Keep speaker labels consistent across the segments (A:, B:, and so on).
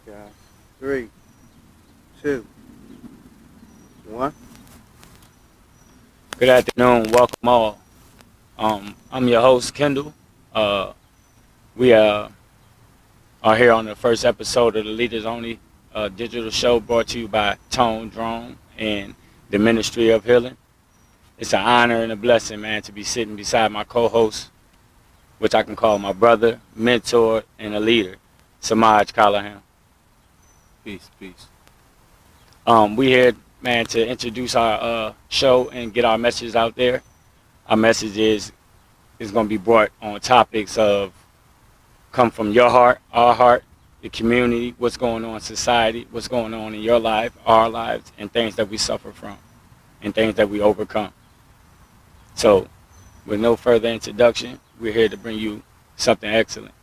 A: guys. Three, two, one.
B: Good afternoon. Welcome all. I'm your host, Kendall. Uh, we are here on the first episode of the Leaders Only digital show brought to you by Tone Drone and the Ministry of Healing. It's an honor and a blessing, man, to be sitting beside my co-host, which I can call my brother, mentor, and a leader, Samaj Callahan.
C: Peace, peace.
B: We here, man, to introduce our show and get our message out there. Our message is going to be brought on topics of come from your heart, our heart, the community, what's going on in society, what's going on in your life, our lives, and things that we suffer from, and things that we overcome. So, with no further introduction, we're here to bring you something excellent.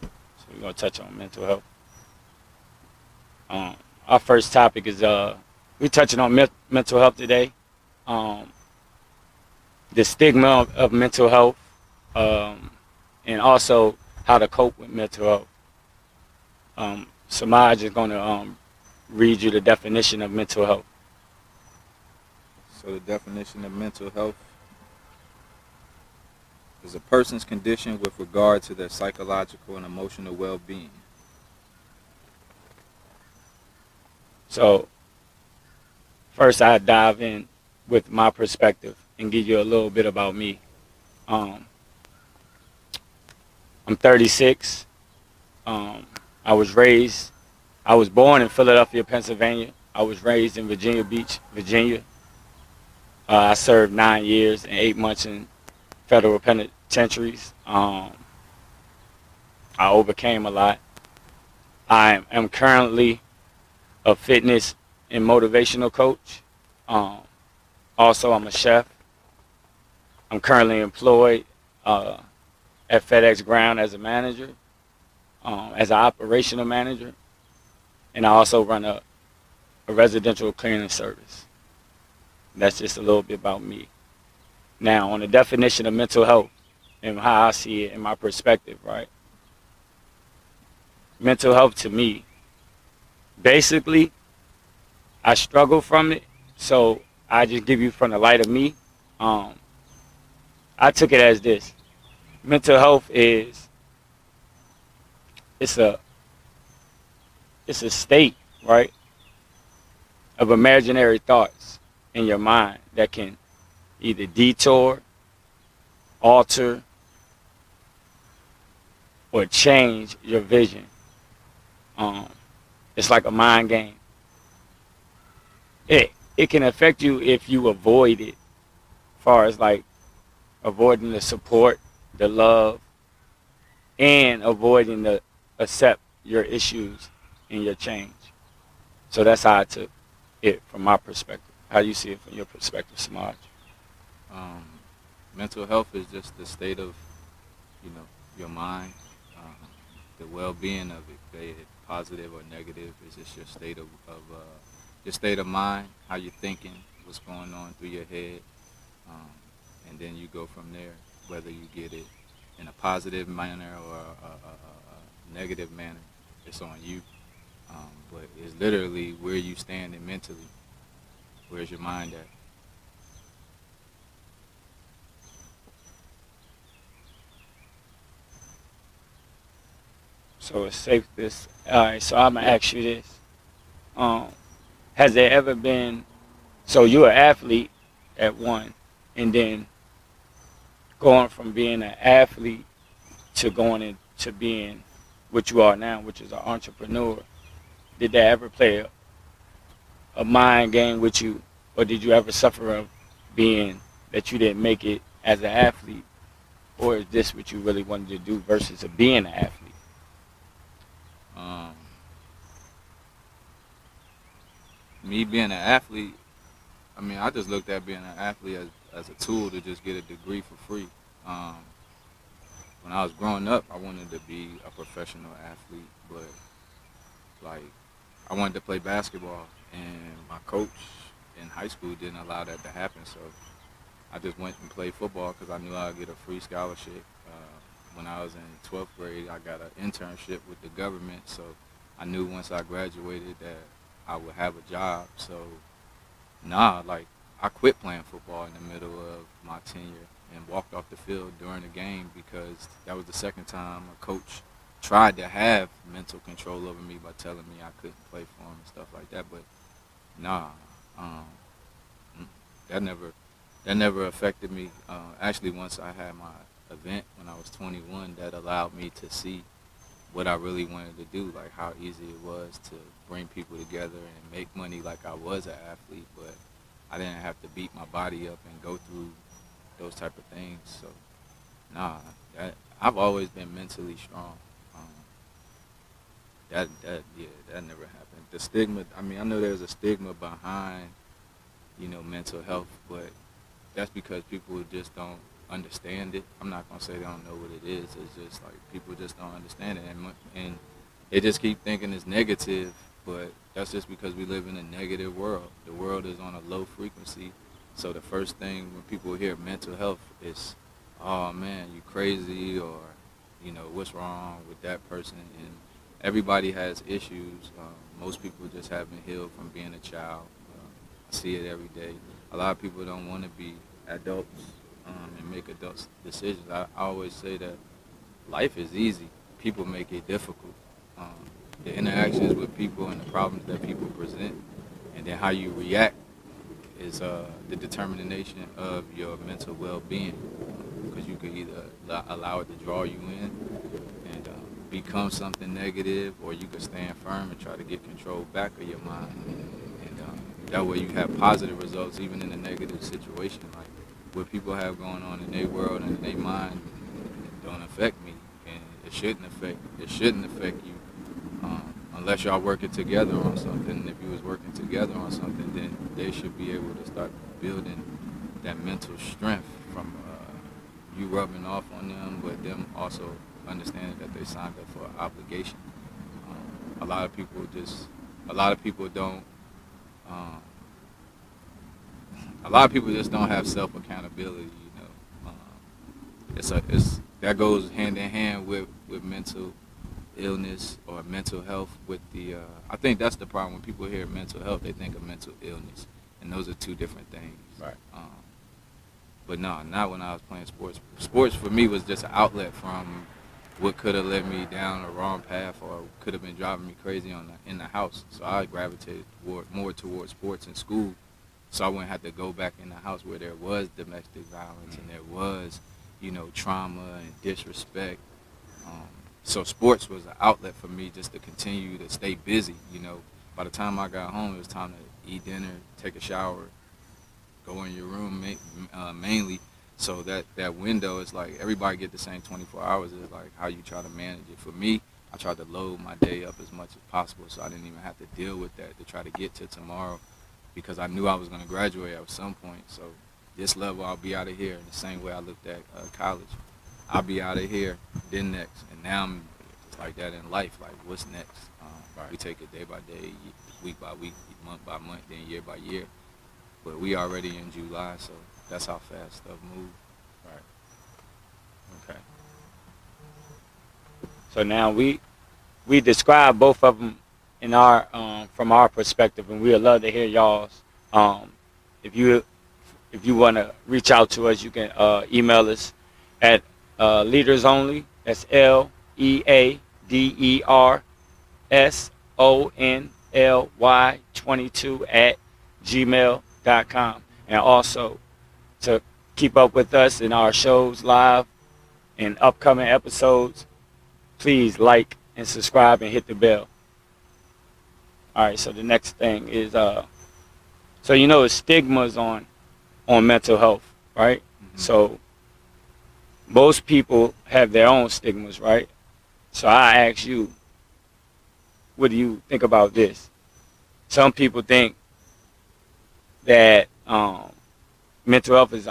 B: So we're going to touch on mental health. Our first topic is we're touching on mental health today. Um, the stigma of mental health, and also how to cope with mental health. Samaj is going to read you the definition of mental health.
C: So the definition of mental health is a person's condition with regard to their psychological and emotional well-being.
B: So first I dive in with my perspective and give you a little bit about me. Um, I'm 36. I was born in Philadelphia, Pennsylvania. I was raised in Virginia Beach, Virginia. I served 9 years and 8 months in federal penitentiaries. I overcame a lot. I am currently a fitness and motivational coach. Um, Also, I'm a chef. I'm currently employed at FedEx Ground as a manager, as an operational manager, and I also run a residential cleaning service. That's just a little bit about me. Now, on the definition of mental health and how I see it in my perspective, right? Mental health to me, basically, I struggle from it, so I just give you from the light of me. Um, I took it as this: mental health is it's a it's a state, right, of imaginary thoughts in your mind that can either detour, alter, or change your vision. Um, it's like a mind game. It can affect you if you avoid it, as far as like avoiding the support, the love, and avoiding the accept your issues and your change. So that's how I took it from my perspective. How do you see it from your perspective, Samaj?
C: Um, Mental health is just the state of, your mind, the well-being of it, be it positive or negative. It's just your state of mind, how you're thinking, what's going on through your head, um, and then you go from there. Whether you get it in a positive manner or a negative manner, it's on you. But it's literally where you standing mentally. Where's your mind at?
B: So it's safe this. All right. So I'm gonna ask you this: um, Has there ever been? So you're an athlete at one, and then going from being an athlete to going into being what you are now, which is an entrepreneur. Did that ever play a mind game with you, or did you ever suffer of being that you didn't make it as an athlete, or is this what you really wanted to do versus a being an athlete?
C: Um, Me being an athlete, I mean, I just looked at being an athlete as a tool to just get a degree for free. Um, when I was growing up, I wanted to be a professional athlete, but like I wanted to play basketball, and my coach in high school didn't allow that to happen. So I just went and played football because I knew I'd get a free scholarship. when I was in 12th grade, I got an internship with the government, so I knew once I graduated that I would have a job. So, like, I quit playing football in the middle of my tenure and walked off the field during the game because that was the second time a coach tried to have mental control over me by telling me I couldn't play for him and stuff like that. But nah, um, that never affected me. Actually, once I had my event when I was 21, that allowed me to see what I really wanted to do, like how easy it was to bring people together and make money like I was an athlete, but I didn't have to beat my body up and go through those type of things. So, nah, I've always been mentally strong. Um, that never happened. The stigma, I mean, I know there's a stigma behind, mental health, but that's because people just don't understand it. I'm not gonna say they don't know what it is. It's just like people just don't understand it, and they just keep thinking it's negative. But that's just because we live in a negative world. The world is on a low frequency, so the first thing when people hear mental health is, "Oh man, you crazy," or what's wrong with that person? And everybody has issues. Most people just haven't healed from being a child. I see it every day. A lot of people don't want to be adults and make adult decisions. I always say that life is easy. People make it difficult. The interactions with people and the problems that people present, and then how you react is the determination of your mental well-being. Because you could either allow it to draw you in and become something negative, or you could stand firm and try to get control back of your mind. And that way you have positive results even in a negative situation. Like what people have going on in their world and in their mind don't affect me, and it shouldn't affect you unless y'all working together on something. If you was working together on something, then they should be able to start building that mental strength from you rubbing off on them, but them also understanding that they signed up for an obligation. A lot of people don't. A lot of people just don't have self accountability. That goes hand in hand with mental illness or mental health. I think that's the problem. When people hear mental health, they think of mental illness, and those are two different things.
B: Right.
C: But no, not when I was playing sports. Sports for me was just an outlet from what could have led me down a wrong path or could have been driving me crazy in the house. So I gravitated more towards sports in school, so I wouldn't have to go back in the house where there was domestic violence and there was, trauma and disrespect. So sports was an outlet for me just to continue to stay busy. By the time I got home, it was time to eat dinner, take a shower, go in your room mainly. So that window is like everybody get the same 24 hours. Is like how you try to manage it. For me, I tried to load my day up as much as possible, so I didn't even have to deal with that to try to get to tomorrow, because I knew I was going to graduate at some point. So this level, I'll be out of here in the same way I looked at college. I'll be out of here, then next, and now I'm just like that in life. Like, what's next? Right. We take it day by day, week by week, month by month, then year by year. But we already in July, so that's how fast stuff moves.
B: Right. Okay. So now we describe both of them in our from our perspective, and we'd love to hear y'all's. If you want to reach out to us, you can email us at leadersonly. That's LEADERSONLY 22 @gmail.com. And also to keep up with us in our shows live and upcoming episodes, please like and subscribe and hit the bell. All right, so the next thing is it's stigmas on mental health, right?
C: Mm-hmm.
B: So most people have their own stigmas, right? So I ask you, what do you think about this? Some people think that mental health is,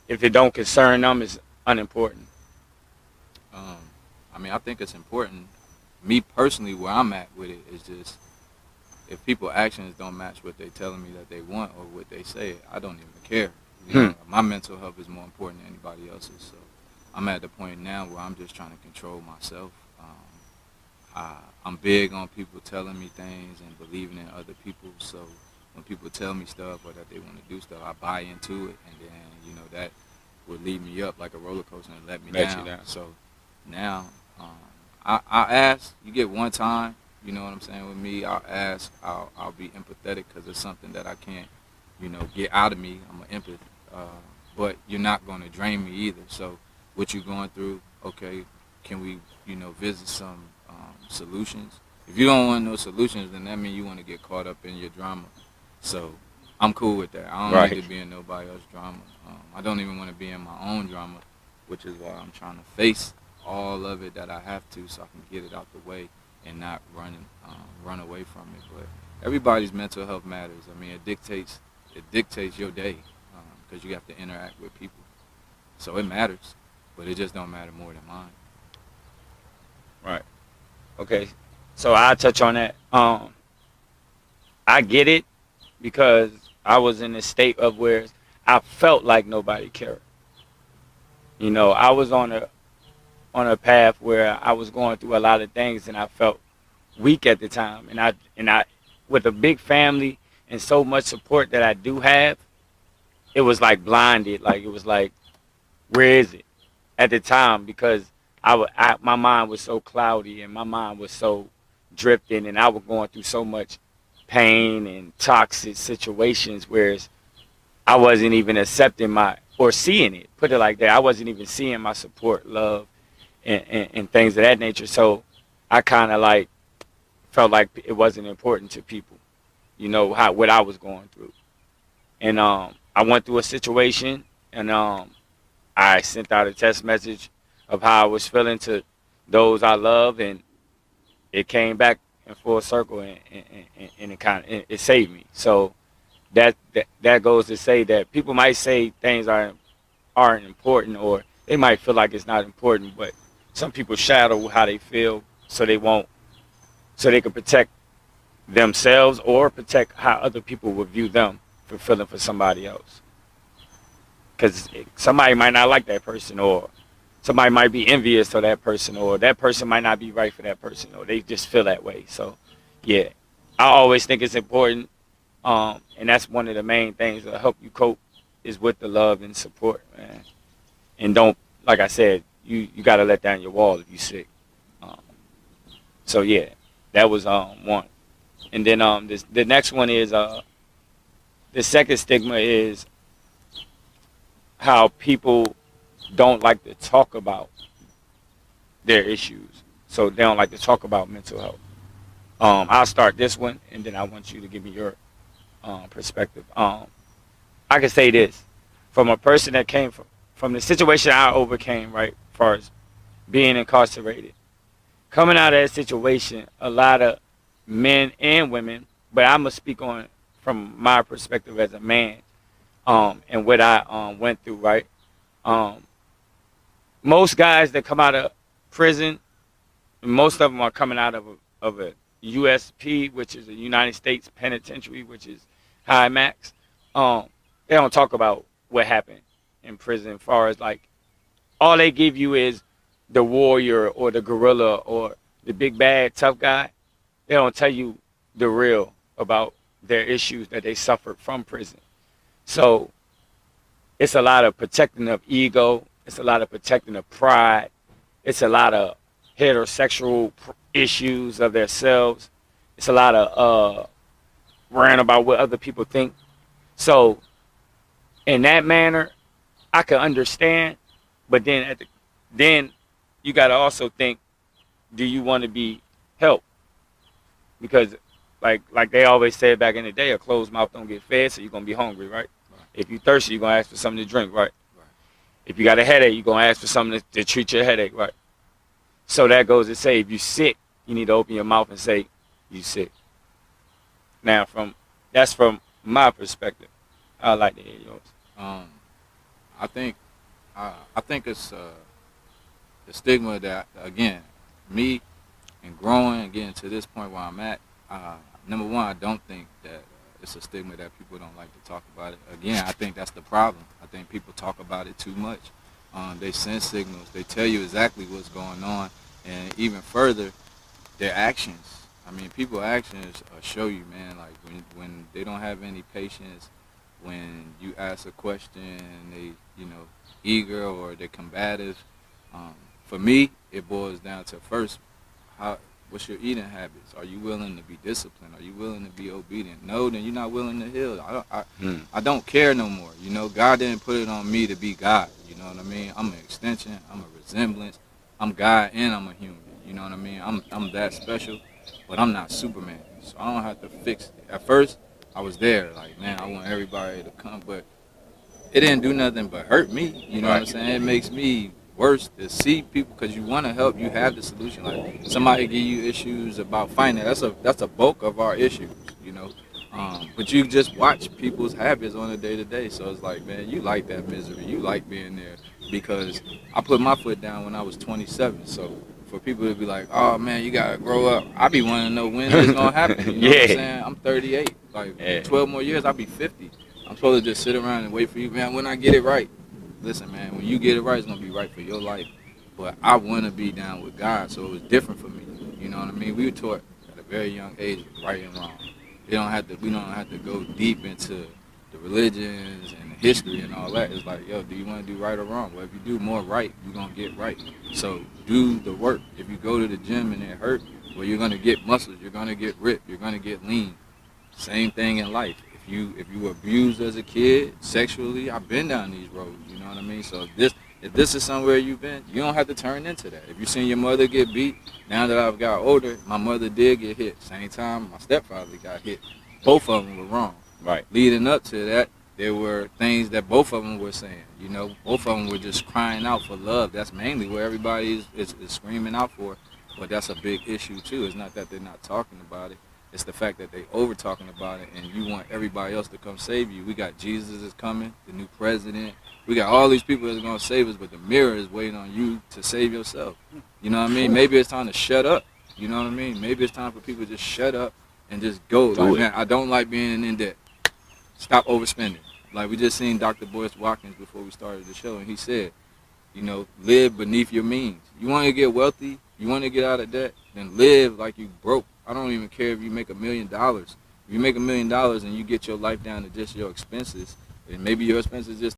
B: if it don't concern them, is unimportant.
C: I think it's important. Me personally, where I'm at with it is just, if people's actions don't match what they're telling me that they want or what they say, I don't even care. My mental health is more important than anybody else's. So I'm at the point now where I'm just trying to control myself. I'm big on people telling me things and believing in other people. So when people tell me stuff or that they want to do stuff, I buy into it, and then that would lead me up like a roller coaster and let me
B: Let you
C: down.
B: down.
C: So now I ask. You get one time. You know what I'm saying? With me, I'll ask. I'll be empathetic because it's something that I can't get out of me. I'm an empath. But you're not going to drain me either. So what you're going through, okay, can we, visit some solutions? If you don't want no solutions, then that means you want to get caught up in your drama. So I'm cool with that. I don't
B: Right.
C: need to be in nobody else's drama. I don't even want to be in my own drama, which is why I'm trying to face all of it that I have to, so I can get it out the way and not run away from it. But everybody's mental health matters. I mean, it dictates your day because you have to interact with people. So it matters, but it just don't matter more than mine.
B: Right. Okay. So I'll touch on that. I get it because I was in a state of where I felt like nobody cared. I was on a path where I was going through a lot of things, and I felt weak at the time. And I, with a big family and so much support that I do have, it was like blinded. Like it was like, where is it at the time? Because my mind was so cloudy and my mind was so drifting, and I was going through so much pain and toxic situations, whereas I wasn't even accepting or seeing it. Put it like that. I wasn't even seeing my support, love, and things of that nature. So I kind of like felt like it wasn't important to people, what I was going through. And I went through a situation, and I sent out a text message of how I was feeling to those I love, and it came back in full circle, and it saved me. So that goes to say that people might say things aren't important, or they might feel like it's not important, but some people shadow how they feel so they can protect themselves or protect how other people will view them for feeling for somebody else. Because somebody might not like that person, or somebody might be envious of that person, or that person might not be right for that person, or they just feel that way. So, yeah, I always think it's important, and that's one of the main things that help you cope is with the love and support, man. And don't, like I said, you got to let down your wall if you're sick. Um, so yeah, that was one. And then the next one is the second stigma is how people don't like to talk about their issues. So they don't like to talk about mental health. I'll start this one, and then I want you to give me your perspective. I can say this from a person that came from the situation I overcame, right, as far as being incarcerated. Coming out of that situation, a lot of men and women, but I'm gonna speak on from my perspective as a man, and what I went through, right? Um, Most guys that come out of prison, most of them are coming out of a USP, which is a United States Penitentiary, which is high max. They don't talk about what happened in prison, as far as like all they give you is the warrior or the gorilla or the big bad tough guy. They don't tell you the real about their issues that they suffered from prison. So it's a lot of protecting of ego. It's a lot of protecting of pride. It's a lot of heterosexual issues of themselves. It's a lot of worrying about what other people think. So in that manner, I can understand, but then you got to also think: do you want to be helped? Because like they always said back in the day, a closed mouth don't get fed, so you're gonna be hungry, right?
C: Right.
B: If you thirsty, you're gonna ask for something to drink, right?
C: Right.
B: If you got a headache, you're gonna ask for something to treat your headache, right? So that goes to say, if you sick, you need to open your mouth and say you sick. Now, that's from my perspective. I like to hear yours.
C: Um, I think I think it's the stigma that, again, me and growing and getting to this point where I'm at. Number one, I don't think that it's a stigma that people don't like to talk about it. Again, I think that's the problem. I think people talk about it too much. They send signals. They tell you exactly what's going on, and even further, their actions. I mean, people actions show you, man. Like when they don't have any patience, when you ask a question, and they, eager or they're combative. For me, it boils down to first, how what's your eating habits? Are you willing to be disciplined? Are you willing to be obedient? No, then you're not willing to heal. I don't care no more. God didn't put it on me to be God. You know what I mean? I'm an extension. I'm a resemblance. I'm God and I'm a human. You know what I mean? I'm that special, but I'm not Superman. So I don't have to fix it. At first, I was there, like, man, I want everybody to come, but it didn't do nothing but hurt me. You know what I'm saying? It makes me worse to see people, because you want to help. You have the solution. Like, somebody give you issues about finance. That's a bulk of our issues. But you just watch people's habits on a day to day. So it's like, man, you like that misery. You like being there, because I put my foot down when I was 27. So for people to be like, oh man, you gotta grow up, I be wanting to know when it's gonna happen. You know what I'm saying? I'm 38. Like 12 more years, I'll be 50. I'm supposed to just sit around and wait for you, man. When I get it right, listen, man. When you get it right, it's gonna be right for your life. But I want to be down with God, so it was different for me. You know what I mean? We were taught at a very young age, right and wrong. We don't have to go deep into the religions and the history and all that. It's like, yo, do you want to do right or wrong? Well, if you do more right, you're gonna get right. So do the work. If you go to the gym and it hurt, well, you're gonna get muscles. You're gonna get ripped. You're gonna get lean. Same thing in life. If you were abused as a kid sexually, I've been down these roads. You know what I mean? So if this is somewhere you've been, you don't have to turn into that. If you seen your mother get beat, now that I've got older, my mother did get hit. Same time my stepfather got hit. Both of them were wrong.
B: Right.
C: Leading up to that, there were things that both of them were saying. Both of them were just crying out for love. That's mainly where everybody is screaming out for. But that's a big issue too. It's not that they're not talking about it. It's the fact that they over talking about it, and you want everybody else to come save you. We got Jesus is coming, the new president. We got all these people that's gonna save us, but the mirror is waiting on you to save yourself. You know what I mean? Maybe it's time to shut up. You know what I mean? Maybe it's time for people to just shut up and just go. Like, man, I don't like being in debt. Stop overspending. Like, we just seen Dr. Boyce Watkins before we started the show, and he said, live beneath your means. You want to get wealthy, you want to get out of debt, then live like you broke. I don't even care if you make $1 million. If you make $1 million and you get your life down to just your expenses, and maybe your expenses just